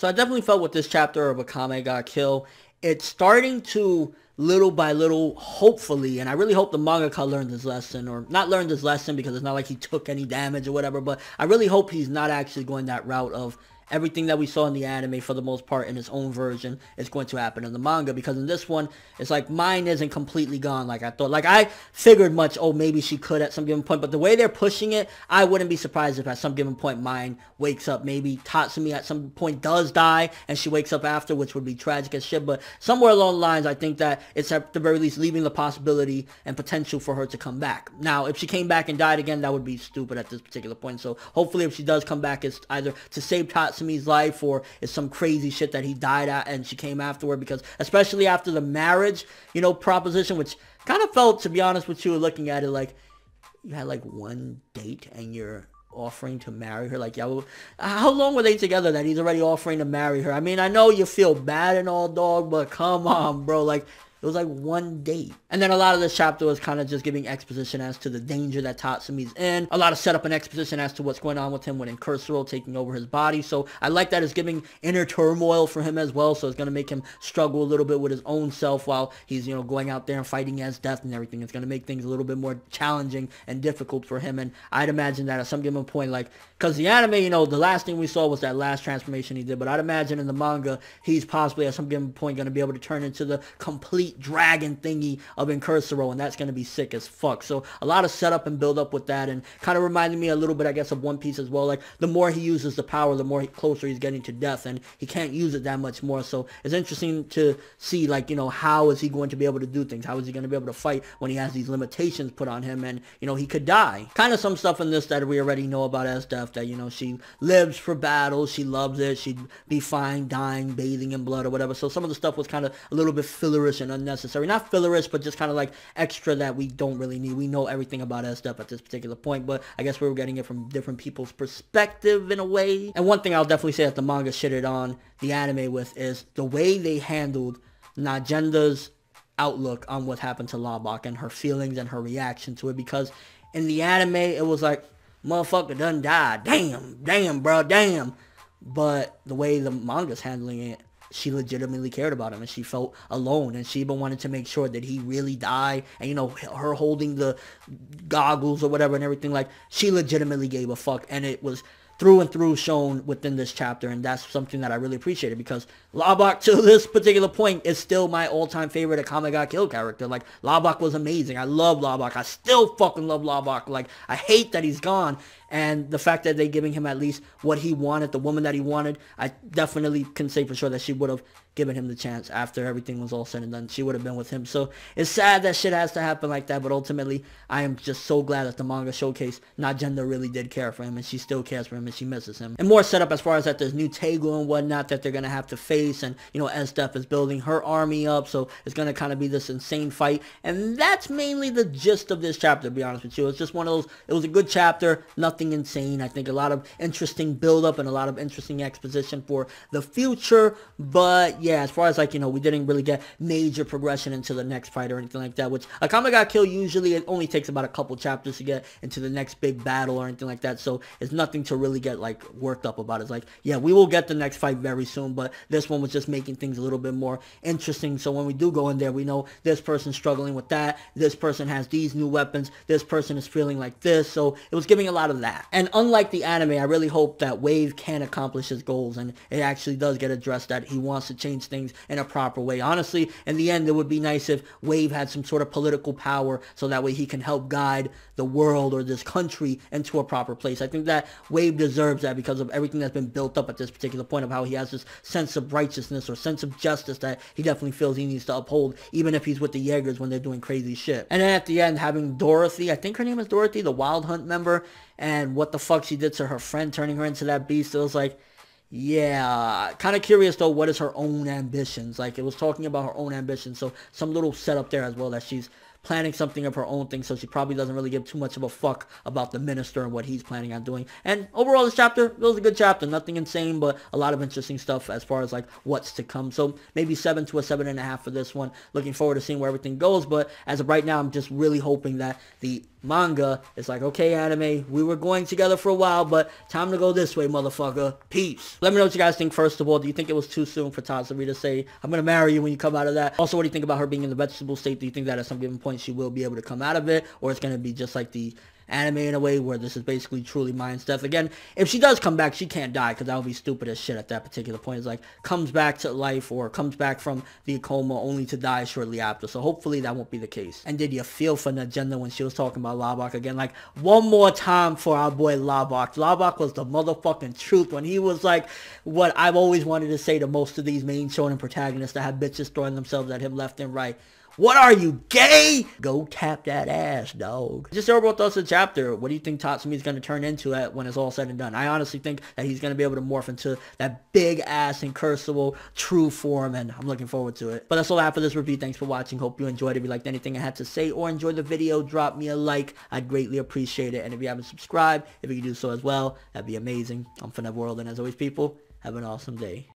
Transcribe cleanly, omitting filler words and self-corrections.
So I definitely felt with this chapter of Akame got killed, it's starting to little by little, hopefully, and I really hope the mangaka learned his lesson, or not learned his lesson because it's not like he took any damage or whatever, but I really hope he's not actually going that route of everything that we saw in the anime for the most part in its own version is going to happen in the manga, because in this one it's like mine isn't completely gone like I thought. Like I figured much, oh maybe she could at some given point, but the way they're pushing it, I wouldn't be surprised if at some given point mine wakes up. Maybe Tatsumi at some point does die and she wakes up after, which would be tragic as shit, but somewhere along the lines I think that it's at the very least leaving the possibility and potential for her to come back. Now if she came back and died again, that would be stupid at this particular point, so hopefully if she does come back, it's either to save Tatsumi's life or it's some crazy shit that he died at and she came afterward, because especially after the marriage, you know, proposition, which kind of felt, to be honest with you, looking at it, like you had like one date and you're offering to marry her. Like, yo, how long were they together that he's already offering to marry her? I mean, I know you feel bad and all, dog, but come on, bro. Like, it was like one date. And then a lot of this chapter was kind of just giving exposition as to the danger that Tatsumi's in. A lot of setup and exposition as to what's going on with him when Incursoro taking over his body. So I like that it's giving inner turmoil for him as well. So it's going to make him struggle a little bit with his own self while he's, you know, going out there and fighting as death and everything. It's going to make things a little bit more challenging and difficult for him. And I'd imagine that at some given point, like, because the anime, you know, the last thing we saw was that last transformation he did. But I'd imagine in the manga, he's possibly at some given point going to be able to turn into the complete dragon thingy of Incursoro, and that's going to be sick as fuck. So a lot of setup and build up with that, and kind of reminded me a little bit, I guess, of One Piece as well. Like, the more he uses the power, the more closer he's getting to death, and he can't use it that much more. So it's interesting to see, like, you know, how is he going to be able to do things? How is he going to be able to fight when he has these limitations put on him, and, you know, he could die. Kind of some stuff in this that we already know about as death, that, you know, she lives for battle, she loves it, she'd be fine dying, bathing in blood or whatever. So some of the stuff was kind of a little bit fillerish and unnecessary. Not fillerish, but just kind of like extra that we don't really need. We know everything about S-Step at this particular point, but I guess we were getting it from different people's perspective in a way. And one thing I'll definitely say that the manga shitted on the anime with is the way they handled Nagenda's outlook on what happened to Labak and her feelings and her reaction to it, because in the anime it was like, motherfucker done died, damn bro, damn. But the way the manga's handling it, she legitimately cared about him and she felt alone, and she even wanted to make sure that he really died. And, you know, her holding the goggles or whatever and everything, like, she legitimately gave a fuck, and it was through and through shown within this chapter, and that's something that I really appreciated, because Labak to this particular point is still my all-time favorite Akame got killed character. Like, Labak was amazing. I love Labak. I still fucking love Labak. Like, I hate that he's gone, and the fact that they're giving him at least what he wanted, the woman that he wanted, I definitely can say for sure that she would have given him the chance after everything was all said and done. She would have been with him. So it's sad that shit has to happen like that, but ultimately I am just so glad that the manga showcased Najenda really did care for him, and she still cares for him, and she misses him. And more setup as far as that there's new Tegu and whatnot that they're going to have to face, and, you know, S-Def is building her army up, so it's going to kind of be this insane fight, and that's mainly the gist of this chapter, to be honest with you. It's just one of those, it was a good chapter, nothing insane. I think a lot of interesting build up and a lot of interesting exposition for the future, but yeah, as far as, like, you know, we didn't really get major progression into the next fight or anything like that, which Akame got killed, usually it only takes about a couple chapters to get into the next big battle or anything like that, so it's nothing to really get, like, worked up about. It's like, yeah, we will get the next fight very soon, but this one was just making things a little bit more interesting, so when we do go in there, we know this person's struggling with that, this person has these new weapons, this person is feeling like this, so it was giving a lot of that. And unlike the anime, I really hope that Wave can accomplish his goals, and it actually does get addressed that he wants to change things in a proper way. Honestly, in the end, it would be nice if Wave had some sort of political power, so that way he can help guide the world or this country into a proper place. I think that Wave deserves that because of everything that's been built up at this particular point, of how he has this sense of righteousness or sense of justice that he definitely feels he needs to uphold, even if he's with the Jaegers when they're doing crazy shit. And then at the end, having Dorothy, I think her name is Dorothy, the Wild Hunt member, and what the fuck she did to her friend, turning her into that beast. It was like, yeah, kind of curious though, what is her own ambitions? Like, it was talking about her own ambitions, so some little setup there as well, that she's planning something of her own thing, so she probably doesn't really give too much of a fuck about the minister and what he's planning on doing. And overall, this chapter, it was a good chapter. Nothing insane, but a lot of interesting stuff as far as, like, what's to come. So maybe 7 to a 7.5 for this one. Looking forward to seeing where everything goes, but as of right now, I'm just really hoping that the manga, it's like, okay, anime, we were going together for a while, but time to go this way, motherfucker. Peace. Let me know what you guys think. First of all, do you think it was too soon for Tatsumi to say, I'm gonna marry you when you come out of that? Also, what do you think about her being in the vegetable state? Do you think that at some given point she will be able to come out of it, or it's gonna be just like the anime in a way where this is basically truly Mind's death? Again, if she does come back, she can't die, because that would be stupid as shit at that particular point. It's like, comes back to life or comes back from the coma only to die shortly after. So hopefully that won't be the case. And did you feel for Najenda when she was talking about Labak again? Like, one more time for our boy Labak. Labak was the motherfucking truth when he was like what I've always wanted to say to most of these main shonen protagonists that have bitches throwing themselves at him left and right. What are you, gay? Go tap that ass, dog. Just your overall thoughts of the chapter. What do you think Tatsumi's going to turn into when it's all said and done? I honestly think that he's going to be able to morph into that big ass incursable true form, and I'm looking forward to it. But that's all I have for this review. Thanks for watching. Hope you enjoyed. If you liked anything I had to say or enjoyed the video, drop me a like. I'd greatly appreciate it. And if you haven't subscribed, if you could do so as well, that'd be amazing. I'm ForneverWorld, and as always, people, have an awesome day.